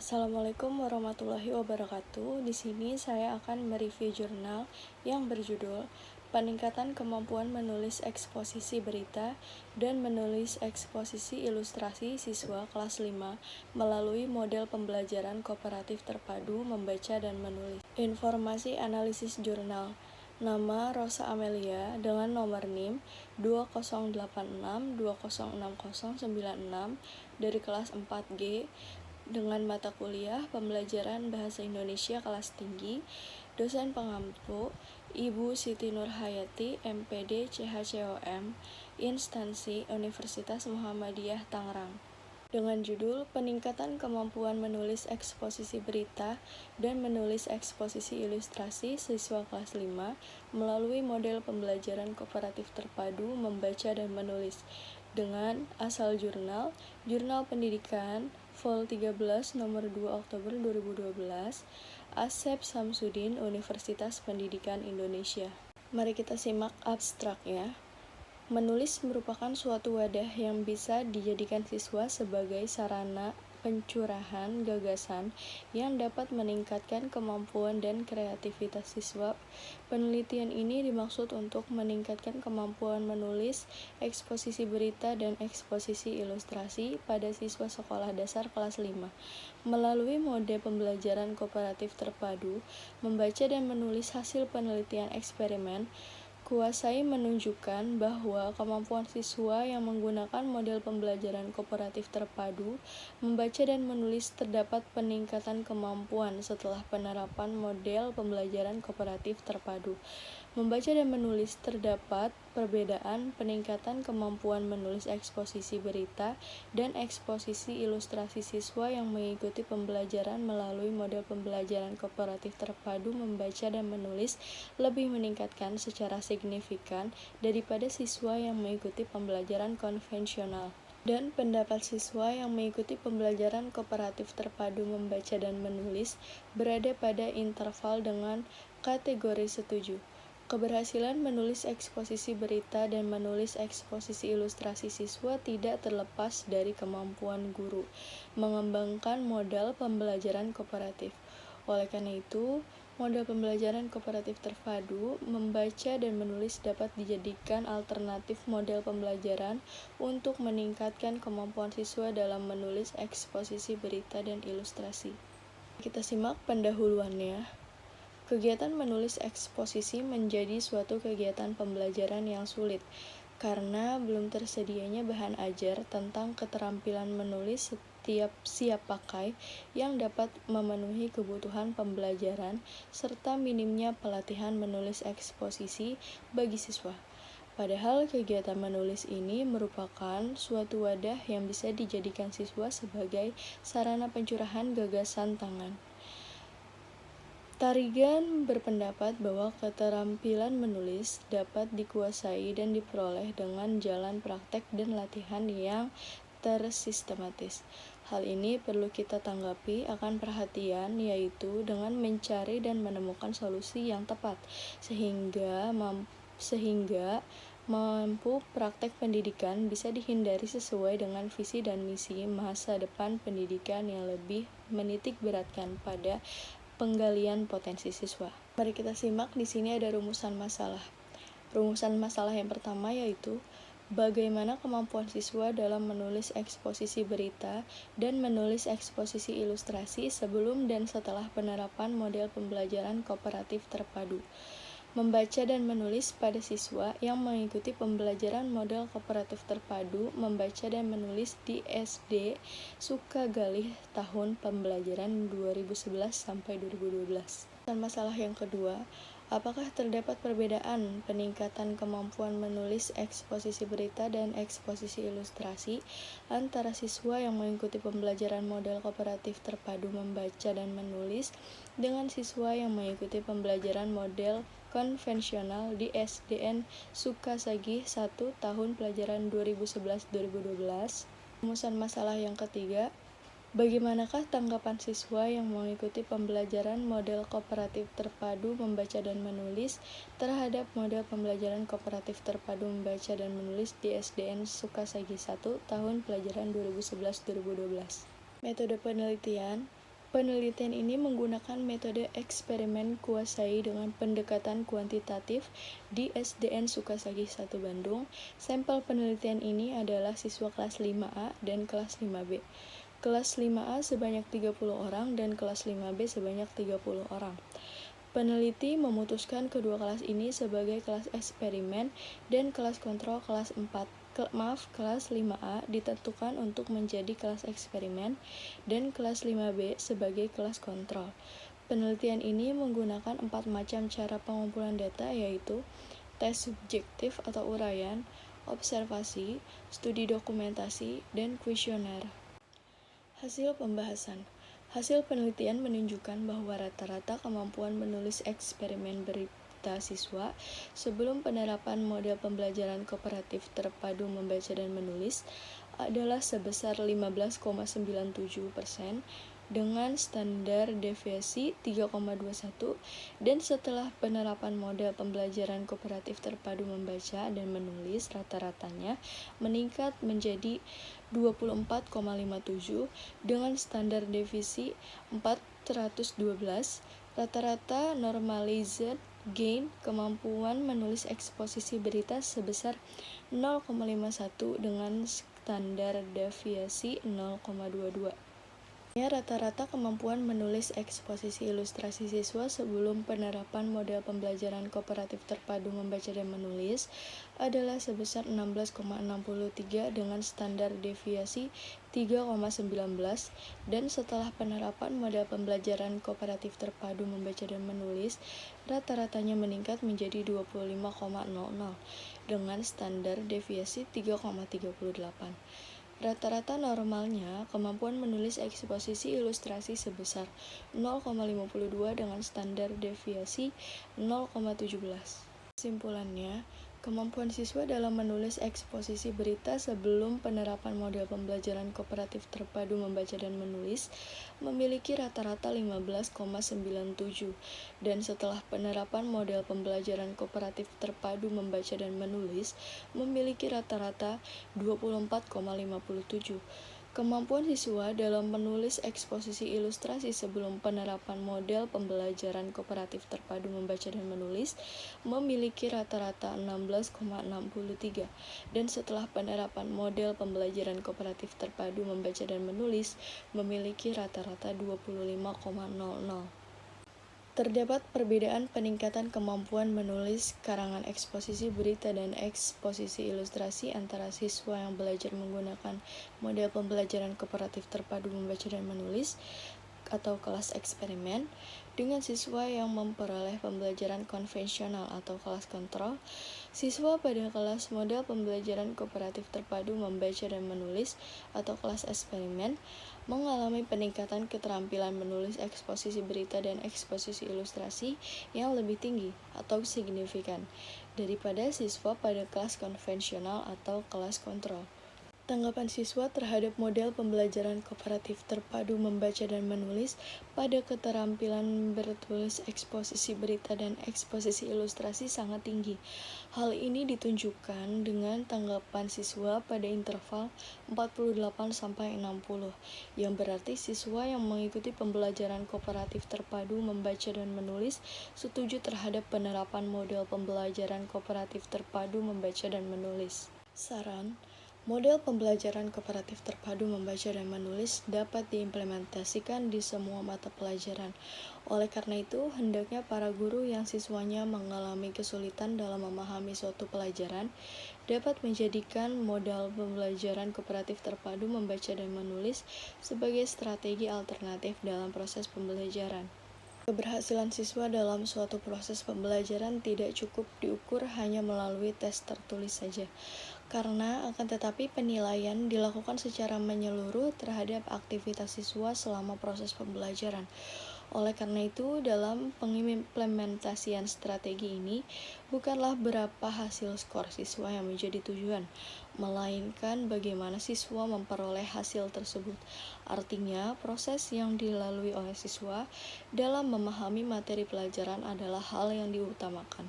Assalamualaikum warahmatullahi wabarakatuh. Di sini saya akan mereview jurnal yang berjudul Peningkatan Kemampuan Menulis Eksposisi Berita dan Menulis Eksposisi Ilustrasi Siswa Kelas 5 melalui model pembelajaran kooperatif terpadu membaca dan menulis. Informasi analisis jurnal. Nama Rosa Amelia dengan nomor NIM 2086206096 dari kelas 4G dengan mata kuliah pembelajaran Bahasa Indonesia kelas tinggi, dosen pengampu Ibu Siti Nurhayati, MPD CHCOM, instansi Universitas Muhammadiyah Tangerang. Dengan judul Peningkatan Kemampuan Menulis Eksposisi Berita dan Menulis Eksposisi Ilustrasi Siswa Kelas 5 melalui model pembelajaran kooperatif terpadu membaca dan menulis. Dengan asal jurnal Pendidikan Vol 13 nomor 2 Oktober 2012, Asep Samsudin, Universitas Pendidikan Indonesia. Mari kita simak abstraknya. Menulis merupakan suatu wadah yang bisa dijadikan siswa sebagai sarana pencurahan gagasan yang dapat meningkatkan kemampuan dan kreativitas siswa. Penelitian ini dimaksud untuk meningkatkan kemampuan menulis, eksposisi berita, dan eksposisi ilustrasi pada siswa sekolah dasar kelas 5. Melalui mode pembelajaran kooperatif terpadu, membaca dan menulis hasil penelitian eksperimen, Kuasai menunjukkan bahwa kemampuan siswa yang menggunakan model pembelajaran kooperatif terpadu membaca dan menulis terdapat peningkatan kemampuan setelah penerapan model pembelajaran kooperatif terpadu. Membaca dan menulis terdapat perbedaan peningkatan kemampuan menulis eksposisi berita dan eksposisi ilustrasi siswa yang mengikuti pembelajaran melalui model pembelajaran kooperatif terpadu membaca dan menulis lebih meningkatkan secara signifikan daripada siswa yang mengikuti pembelajaran konvensional. Dan pendapat siswa yang mengikuti pembelajaran kooperatif terpadu membaca dan menulis berada pada interval dengan kategori setuju. Keberhasilan menulis eksposisi berita dan menulis eksposisi ilustrasi siswa tidak terlepas dari kemampuan guru mengembangkan model pembelajaran kooperatif. Oleh karena itu, model pembelajaran kooperatif terpadu membaca dan menulis dapat dijadikan alternatif model pembelajaran untuk meningkatkan kemampuan siswa dalam menulis eksposisi berita dan ilustrasi. Kita simak pendahuluannya. Kegiatan menulis eksposisi menjadi suatu kegiatan pembelajaran yang sulit karena belum tersedianya bahan ajar tentang keterampilan menulis setiap siap pakai yang dapat memenuhi kebutuhan pembelajaran serta minimnya pelatihan menulis eksposisi bagi siswa. Padahal kegiatan menulis ini merupakan suatu wadah yang bisa dijadikan siswa sebagai sarana pencurahan gagasan tangan. Tarigan berpendapat bahwa keterampilan menulis dapat dikuasai dan diperoleh dengan jalan praktek dan latihan yang tersistematis. Hal ini perlu kita tanggapi akan perhatian, yaitu dengan mencari dan menemukan solusi yang tepat, sehingga mampu praktek pendidikan bisa dihindari sesuai dengan visi dan misi masa depan pendidikan yang lebih menitik beratkan pada penggalian potensi siswa. Mari kita simak, di sini ada rumusan masalah. Rumusan masalah yang pertama yaitu bagaimana kemampuan siswa dalam menulis eksposisi berita dan menulis eksposisi ilustrasi sebelum dan setelah penerapan model pembelajaran kooperatif terpadu. Membaca dan menulis pada siswa yang mengikuti pembelajaran model kooperatif terpadu membaca dan menulis di SD Sukagalih tahun pembelajaran 2011 sampai 2012. Dan masalah yang kedua, apakah terdapat perbedaan peningkatan kemampuan menulis eksposisi berita dan eksposisi ilustrasi antara siswa yang mengikuti pembelajaran model kooperatif terpadu membaca dan menulis dengan siswa yang mengikuti pembelajaran model konvensional di SDN Sukasagih 1 tahun pelajaran 2011-2012. Rumusan masalah yang ketiga, bagaimanakah tanggapan siswa yang mengikuti pembelajaran model kooperatif terpadu membaca dan menulis terhadap model pembelajaran kooperatif terpadu membaca dan menulis di SDN Sukasagih 1 tahun pelajaran 2011-2012. Metode penelitian. Penelitian ini menggunakan metode eksperimen kuasai dengan pendekatan kuantitatif di SDN Sukasagi 1 Bandung. Sampel penelitian ini adalah siswa kelas 5A dan kelas 5B. Kelas 5A sebanyak 30 orang dan kelas 5B sebanyak 30 orang. Peneliti memutuskan kedua kelas ini sebagai kelas eksperimen dan kelas kontrol kelas 5A ditentukan untuk menjadi kelas eksperimen dan kelas 5B sebagai kelas kontrol. Penelitian ini menggunakan 4 macam cara pengumpulan data, yaitu tes subjektif atau uraian, observasi, studi dokumentasi, dan kuesioner. Hasil pembahasan. Hasil penelitian menunjukkan bahwa rata-rata kemampuan menulis eksperimen berita siswa sebelum penerapan model pembelajaran kooperatif terpadu membaca dan menulis adalah sebesar 15,97% dengan standar deviasi 3,21, dan setelah penerapan model pembelajaran kooperatif terpadu membaca dan menulis rata-ratanya meningkat menjadi 24,57 dengan standar deviasi 412. Rata-rata normalized gain kemampuan menulis eksposisi berita sebesar 0,51 dengan standar deviasi 0,22. Rata-rata kemampuan menulis eksposisi ilustrasi siswa sebelum penerapan model pembelajaran kooperatif terpadu membaca dan menulis adalah sebesar 16,63 dengan standar deviasi 3,19, dan setelah penerapan model pembelajaran kooperatif terpadu membaca dan menulis rata-ratanya meningkat menjadi 25,00 dengan standar deviasi 3,38. Rata-rata normalnya kemampuan menulis eksposisi ilustrasi sebesar 0,52 dengan standar deviasi 0,17. Kesimpulannya, kemampuan siswa dalam menulis eksposisi berita sebelum penerapan model pembelajaran kooperatif terpadu membaca dan menulis memiliki rata-rata 15,97, dan setelah penerapan model pembelajaran kooperatif terpadu membaca dan menulis memiliki rata-rata 24,57. Kemampuan siswa dalam menulis eksposisi ilustrasi sebelum penerapan model pembelajaran kooperatif terpadu membaca dan menulis memiliki rata-rata 16,63, dan setelah penerapan model pembelajaran kooperatif terpadu membaca dan menulis memiliki rata-rata 25,00. Terdapat perbedaan peningkatan kemampuan menulis karangan eksposisi berita dan eksposisi ilustrasi antara siswa yang belajar menggunakan model pembelajaran kooperatif terpadu membaca dan menulis atau kelas eksperimen dengan siswa yang memperoleh pembelajaran konvensional atau kelas kontrol. Siswa pada kelas model pembelajaran kooperatif terpadu membaca dan menulis atau kelas eksperimen mengalami peningkatan keterampilan menulis eksposisi berita dan eksposisi ilustrasi yang lebih tinggi atau signifikan daripada siswa pada kelas konvensional atau kelas kontrol. Tanggapan siswa terhadap model pembelajaran kooperatif terpadu membaca dan menulis pada keterampilan bertulis eksposisi berita dan eksposisi ilustrasi sangat tinggi. Hal ini ditunjukkan dengan tanggapan siswa pada interval 48-60, yang berarti siswa yang mengikuti pembelajaran kooperatif terpadu membaca dan menulis setuju terhadap penerapan model pembelajaran kooperatif terpadu membaca dan menulis. Saran: model pembelajaran kooperatif terpadu membaca dan menulis dapat diimplementasikan di semua mata pelajaran. Oleh karena itu, hendaknya para guru yang siswanya mengalami kesulitan dalam memahami suatu pelajaran dapat menjadikan model pembelajaran kooperatif terpadu membaca dan menulis sebagai strategi alternatif dalam proses pembelajaran. Keberhasilan siswa dalam suatu proses pembelajaran tidak cukup diukur hanya melalui tes tertulis saja, karena akan tetapi penilaian dilakukan secara menyeluruh terhadap aktivitas siswa selama proses pembelajaran. Oleh karena itu, dalam pengimplementasian strategi ini, bukanlah berapa hasil skor siswa yang menjadi tujuan, melainkan bagaimana siswa memperoleh hasil tersebut. Artinya, proses yang dilalui oleh siswa dalam memahami materi pelajaran adalah hal yang diutamakan.